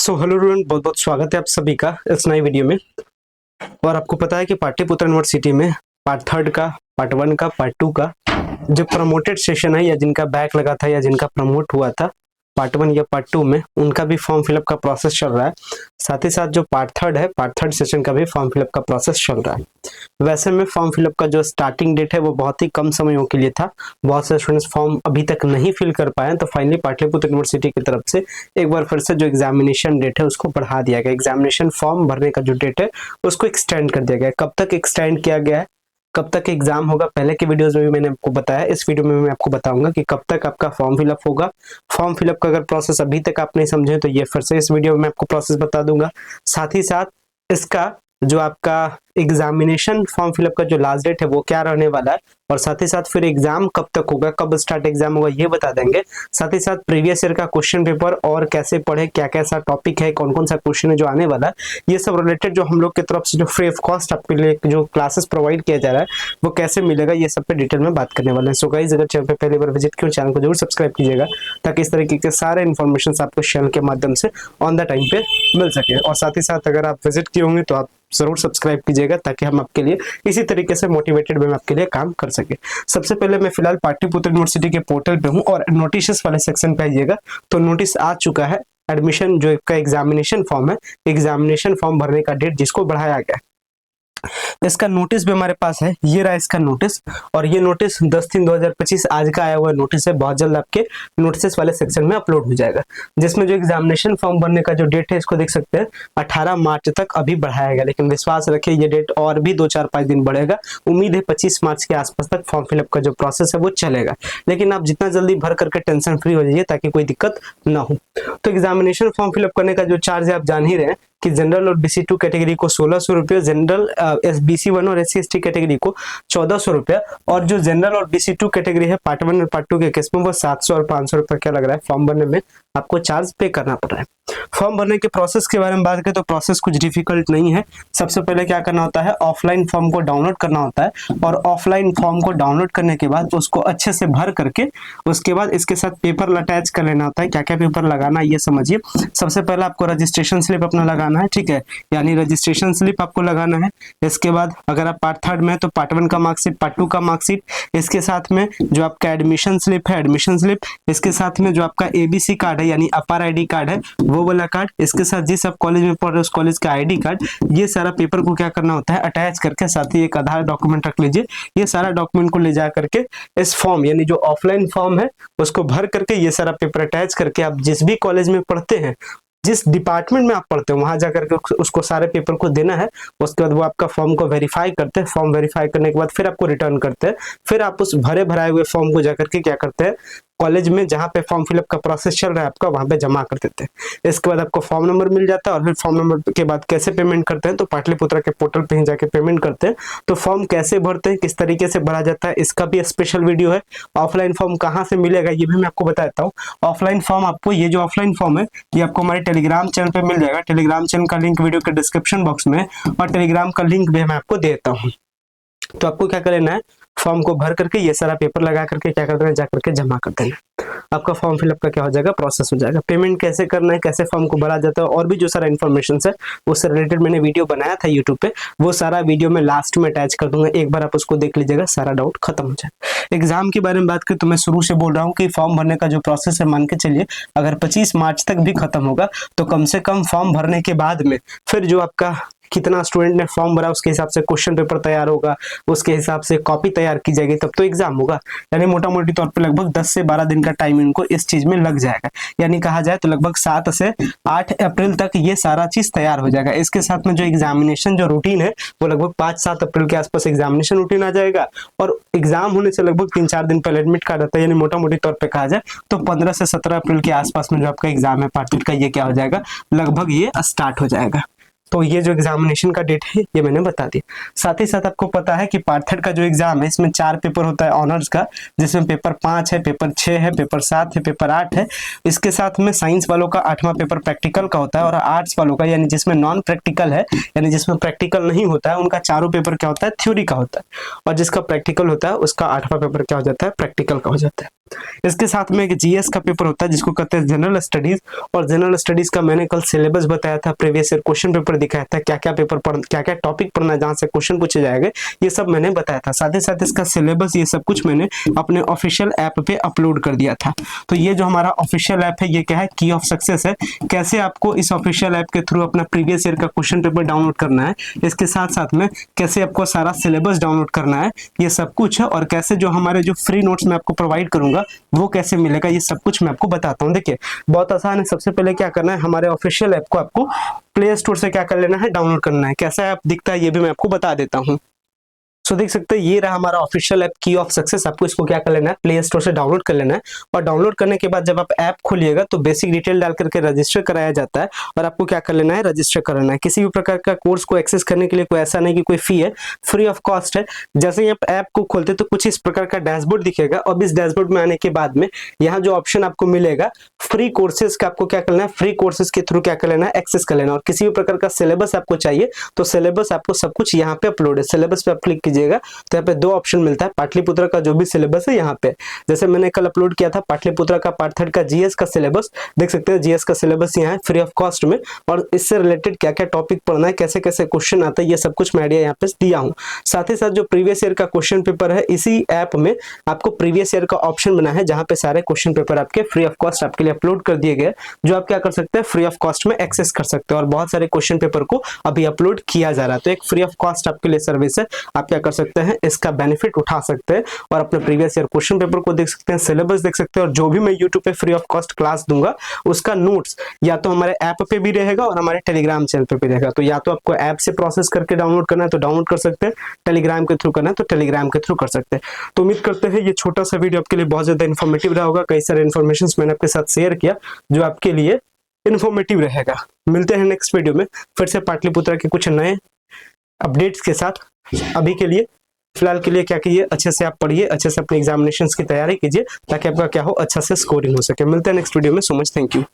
Hello everyone, बहुत बहुत स्वागत है आप सभी का इस नई वीडियो में। और आपको पता है कि पाटलिपुत्र यूनिवर्सिटी में पार्ट थर्ड का, पार्ट वन का, पार्ट टू का जो प्रमोटेड सेशन है या जिनका बैक लगा था या जिनका प्रमोट हुआ था पार्ट वन या पार्ट टू में, उनका भी फॉर्म फिलअप का प्रोसेस चल रहा है। साथ ही साथ जो पार्ट थर्ड है, पार्ट थर्ड सेशन का भी फॉर्म फिलअप का प्रोसेस चल रहा है। वैसे में फॉर्म फिलअप का जो स्टार्टिंग डेट है वो बहुत ही कम समयों के लिए था। बहुत से स्टूडेंट्स फॉर्म अभी तक नहीं फिल कर पाए, तो फाइनली पाटलिपुत्र यूनिवर्सिटी की तरफ से एक बार फिर से जो एग्जामिनेशन डेट है उसको बढ़ा दिया गया। एग्जामिनेशन फॉर्म भरने का जो डेट है उसको एक्सटेंड कर दिया गया। कब तक एक्सटेंड किया गया है, कब तक एग्जाम होगा, पहले के वीडियोस में भी मैंने आपको बताया। इस वीडियो में मैं आपको बताऊंगा कि कब तक आपका फॉर्म फिलअप होगा। फॉर्म फिलअप का अगर प्रोसेस अभी तक आप नहीं समझे तो ये फिर से इस वीडियो में आपको प्रोसेस बता दूंगा। साथ ही साथ इसका जो आपका एग्जामिनेशन फॉर्म फिलअप का जो लास्ट डेट है वो क्या रहने वाला है, और साथ ही साथ फिर एग्जाम कब तक होगा, कब स्टार्ट एग्जाम होगा, ये बता देंगे। साथ ही साथ प्रीवियस ईयर का क्वेश्चन पेपर और कैसे पढ़े, क्या कैसा टॉपिक है, कौन कौन सा क्वेश्चन है जो आने वाला है, ये सब रिलेटेड जो हम लोग की तरफ से जो फ्री ऑफ कॉस्ट आपके लिए जो क्लासेस प्रोवाइड किया जा रहा है वो कैसे मिलेगा, ये सब पे डिटेल में बात करने वाले हैं। सो गाइस, अगर चैनल पे पहली बार विजिट किया, चैनल को जरूर सब्सक्राइब कीजिएगा ताकि इस तरीके के सारे इन्फॉर्मेशन आपको चैनल के माध्यम से ऑन द टाइम पे मिल सके। और साथ ही साथ अगर आप विजिट किए होंगे तो आप जरूर सब्सक्राइब कीजिएगा ताकि हम आपके लिए इसी तरीके से मोटिवेटेड में आपके लिए काम कर सके। सबसे पहले मैं फिलहाल पाटलिपुत्र यूनिवर्सिटी के पोर्टल पे हूं और नोटिस वाले सेक्शन पे आइएगा तो नोटिस आ चुका है। एडमिशन जो का एग्जामिनेशन फॉर्म है, एग्जामिनेशन फॉर्म भरने का डेट जिसको बढ़ाया गया, इसका नोटिस भी हमारे पास है। ये रहा इसका नोटिस, और ये नोटिस 10/3/2025 आज का आया हुआ नोटिस है। बहुत जल्द आपके नोटिस वाले सेक्शन में अपलोड हो जाएगा, जिसमें जो एग्जामिनेशन फॉर्म भरने का जो डेट है इसको देख सकते हैं 18 मार्च तक अभी बढ़ाया गया। लेकिन विश्वास रखिए ये डेट और भी 2-4-5 दिन बढ़ेगा। उम्मीद है 25 मार्च के आसपास तक फॉर्म फिलअप का जो प्रोसेस है वो चलेगा। लेकिन आप जितना जल्दी भर करके टेंशन फ्री हो जाइए ताकि कोई दिक्कत ना हो। तो एग्जामिनेशन फॉर्म फिलअप करने का जो चार्ज है आप जान ही रहे हैं कि जनरल और BC2 कैटेगरी को 1600 रुपये, जनरल BC1 और SC/ST कैटेगरी को 1400 रुपया, और जो जनरल और BC2 कैटेगरी है पार्ट वन और पार्ट टू के केस में वो 700 और 500 रुपया क्या लग रहा है फॉर्म भरने में आपको चार्ज पे करना पड़ रहा है। फॉर्म भरने के प्रोसेस के बारे में बात करें तो प्रोसेस कुछ डिफिकल्ट नहीं है। सबसे पहले क्या करना होता है, ऑफलाइन फॉर्म को डाउनलोड करना होता है, और ऑफलाइन फॉर्म को डाउनलोड करने के बाद उसको अच्छे से भर करके उसके बाद इसके साथ पेपर अटैच कर लेना होता है। क्या क्या पेपर लगाना है ये समझिए। सबसे पहले आपको रजिस्ट्रेशन स्लिप अपना लगाना है, ठीक है, यानी रजिस्ट्रेशन स्लिप आपको लगाना है। इसके बाद अगर आप पार्ट थर्ड में तो पार्ट वन का मार्कशीट, पार्ट टू का मार्कशीट, इसके साथ में जो आपका एडमिशन स्लिप है एडमिशन स्लिप, इसके साथ में जो आपका ABC कार्ड है यानी अपर ID कार्ड है वो वाला कार्ड, इसके साथ जिस आप कॉलेज में पढ़ रहे हो उस कॉलेज का ID कार्ड, ये सारा पेपर को क्या करना होता है अटैच करके, साथ ही एक आधार डॉक्यूमेंट रख लीजिए। ये सारा डॉक्यूमेंट को ले जा करके इस फॉर्म यानी जो ऑफलाइन फॉर्म है उसको भर करके ये सारा पेपर अटैच करके आप जिस भी कॉलेज में पढ़ते हैं, जिस डिपार्टमेंट में आप पढ़ते हो वहां जाकर के उसको सारे पेपर को देना है। उसके बाद वो आपका फॉर्म को वेरीफाई करते हैं। फॉर्म वेरीफाई करने के बाद फिर आपको रिटर्न करते हैं। फिर आप उस भरे भराए हुए फॉर्म को जाकर के क्या करते हैं, कॉलेज में जहां पे फॉर्म फिलअप का प्रोसेस चल रहा है आपका वहां पे जमा कर देते हैं। इसके बाद आपको फॉर्म नंबर मिल जाता है, और फिर फॉर्म नंबर के बाद कैसे पेमेंट करते हैं तो पाटलिपुत्र के पोर्टल पे ही जाके पेमेंट करते हैं। तो फॉर्म कैसे भरते हैं, किस तरीके से भरा जाता है, इसका भी स्पेशल वीडियो है। ऑफलाइन फॉर्म कहाँ से मिलेगा ये भी मैं आपको बता देता हूँ। ऑफलाइन फॉर्म आपको, ये जो ऑफलाइन फॉर्म है ये आपको हमारे टेलीग्राम चैनल पे मिल जाएगा। टेलीग्राम चैनल का लिंक वीडियो के डिस्क्रिप्शन बॉक्स में, और टेलीग्राम का लिंक भी मैं आपको देता हूँ। तो आपको क्या करना है, फॉर्म को भर करके ये सारा पेपर लगा करके क्या कर देना, जाकर के जमा कर देना। आपका फॉर्म फिलअप का क्या हो जाएगा, प्रोसेस हो जाएगा। पेमेंट कैसे करना है, कैसे फॉर्म को भरा जाता है, और भी जो सारा इन्फॉर्मेशन है उससे रिलेटेड मैंने वीडियो बनाया था यूट्यूब पे, वो सारा वीडियो मैं लास्ट में अटैच कर दूंगा। एक बार आप उसको देख लीजिएगा, सारा डाउट खत्म हो जाएगा। एग्जाम के बारे में बात करें तो मैं शुरू से बोल रहा हूँ कि फॉर्म भरने का जो प्रोसेस है मान के चलिए अगर 25 मार्च तक भी खत्म होगा तो कम से कम फॉर्म भरने के बाद में फिर जो आपका कितना स्टूडेंट ने फॉर्म भरा उसके हिसाब से क्वेश्चन पेपर तैयार होगा, उसके हिसाब से कॉपी तैयार की जाएगी, तब तो एग्जाम होगा। यानी मोटा मोटी तौर पे लगभग 10 से 12 दिन का टाइम इनको इस चीज में लग जाएगा। यानी कहा जाए तो लगभग 7 से 8 अप्रैल तक ये सारा चीज तैयार हो जाएगा। इसके साथ में जो एग्जामिनेशन जो रूटीन है वो लगभग 5-7 अप्रैल के आसपास एग्जामिनेशन रूटीन आ जाएगा, और एग्जाम होने से लगभग 3-4 दिन पहले एडमिट कार्ड आता है। यानी मोटा मोटी तौर पर कहा जाए तो 15 से 17 अप्रैल के आसपास में जो आपका एग्जाम है पार्ट का, ये क्या हो जाएगा, लगभग ये स्टार्ट हो जाएगा। तो ये जो एग्जामिनेशन का डेट है ये मैंने बता दिया। साथ ही साथ आपको पता है कि पार्ट थर्ड का जो एग्जाम है इसमें 4 पेपर होता है ऑनर्स का, जिसमें पेपर 5 है, पेपर 6 है, पेपर 7 है, पेपर 8 है। इसके साथ में साइंस वालों का 8वां पेपर प्रैक्टिकल का होता है, और आर्ट्स वालों का यानी जिसमें नॉन प्रैक्टिकल है यानी जिसमें प्रैक्टिकल नहीं होता है उनका चारों पेपर क्या होता है, थ्योरी का होता है, और जिसका प्रैक्टिकल होता है उसका 8वां पेपर क्या हो जाता है, प्रैक्टिकल का हो जाता है। इसके साथ में एक जीएस का पेपर होता है जिसको कहते हैं जनरल स्टडीज, और जनरल स्टडीज का मैंने कल सिलेबस बताया था, प्रीवियस ईयर क्वेश्चन पेपर दिखाया था, क्या क्या पेपर पढ़, क्या क्या टॉपिक पढ़ना है जहां से क्वेश्चन पूछे जाएंगे, ये सब मैंने बताया था। साथ ही साथ इसका सिलेबस ये सब कुछ मैंने अपने ऑफिशियल ऐप पे अपलोड कर दिया था। तो ये जो हमारा ऑफिशियल ऐप है ये क्या है, की ऑफ सक्सेस है। कैसे आपको इस ऑफिशियल ऐप के थ्रू अपना प्रीवियस ईयर का क्वेश्चन पेपर डाउनलोड करना है, इसके साथ साथ में कैसे आपको सारा सिलेबस डाउनलोड करना है, ये सब कुछ है। और कैसे जो हमारे जो फ्री नोट्स मैं आपको प्रोवाइड करूंगा वो कैसे मिलेगा, ये सब कुछ मैं आपको बताता हूँ। देखिए बहुत आसान है। सबसे पहले क्या करना है, हमारे ऑफिशियल ऐप को आपको प्ले स्टोर से क्या कर लेना है, डाउनलोड करना है। कैसा ऐप दिखता है ये भी मैं आपको बता देता हूँ। सो देख सकते हैं ये रहा हमारा ऑफिशियल ऐप की ऑफ सक्सेस। आपको इसको क्या कर लेना है, प्ले स्टोर से डाउनलोड कर लेना है। और डाउनलोड करने के बाद जब आप ऐप खोलिएगा तो बेसिक डिटेल डाल करके रजिस्टर कराया जाता है, और आपको क्या कर लेना है, रजिस्टर करना है। किसी भी प्रकार का कोर्स को एक्सेस करने के लिए कोई ऐसा नहीं कि कोई फी है, फ्री ऑफ कॉस्ट है। जैसे ही आप ऐप को खोलते तो कुछ इस प्रकार का डैशबोर्ड दिखेगा, और इस डैशबोर्ड में आने के बाद में यहाँ जो ऑप्शन आपको मिलेगा फ्री कोर्सेज का, आपको क्या करना है, फ्री कोर्सेज के थ्रू क्या कर लेना है, एक्सेस कर लेना। और किसी भी प्रकार का सिलेबस आपको चाहिए तो सिलेबस आपको सब कुछ यहाँ पे अपलोड है। सिलेबस पे आप क्लिक कीजिएगा तो यहाँ पे दो ऑप्शन मिलता है, पाटलिपुत्र का जो भी सिलेबस है यहाँ पे, जैसे मैंने कल अपलोड किया था पाटलिपुत्र का पार्ट 3 का जीएस का सिलेबस, देख सकते हैं जीएस का सिलेबस यहाँ है फ्री ऑफ कॉस्ट में। और इससे रिलेटेड क्या क्या टॉपिक पढ़ना है, कैसे कैसे क्वेश्चन आता है, ये सब कुछ मैं आइडिया यहाँ पे दिया हूँ। साथ ही साथ जो प्रीवियस ईयर का क्वेश्चन पेपर है, इसी ऐप में आपको प्रीवियस ईयर का ऑप्शन बना है जहाँ पे सारे क्वेश्चन पेपर आपके फ्री ऑफ कॉस्ट आपके लिए अपलोड कर दिए गए, जो आप क्या कर सकते हैं, फ्री ऑफ कॉस्ट में एक्सेस कर सकते हैं। और बहुत सारे क्वेश्चन पेपर को अभी अपलोड किया जा रहा है, तो एक फ्री ऑफ कॉस्ट आपके लिए सर्विस है। आप क्या कर सकते हैं, इसका बेनिफिट उठा सकते हैं और अपने प्रीवियस ईयर क्वेश्चन पेपर को देख सकते हैं, सिलेबस देख सकते हैं। और जो भी मैं यूट्यूब पे फ्री ऑफ कॉस्ट क्लास दूंगा उसका नोट्स या तो हमारे ऐप पे भी रहेगा और हमारे टेलीग्राम चैनल पे भी रहेगा। तो या तो आपको ऐप से प्रोसेस करके डाउनलोड करना है तो डाउनलोड कर सकते हैं, टेलीग्राम के थ्रू करना है तो टेलीग्राम के थ्रू कर सकते हैं। तो उम्मीद करते हैं ये छोटा सा वीडियो आपके लिए बहुत ज्यादा इन्फॉर्मेटिव रहा होगा। कई सारे इन्फॉर्मेशन मैंने आपके साथ शेयर किया जो आपके लिए इन्फॉर्मेटिव रहेगा। मिलते हैं नेक्स्ट वीडियो में फिर से पाटलिपुत्र के कुछ नए अपडेट्स के साथ। अभी के लिए फिलहाल के लिए क्या कीजिए, अच्छे से आप पढ़िए, अच्छे से अपने एग्जामिनेशंस की तैयारी कीजिए ताकि आपका क्या हो, अच्छा से स्कोरिंग हो सके। मिलते हैं नेक्स्ट वीडियो में। So much, thank you.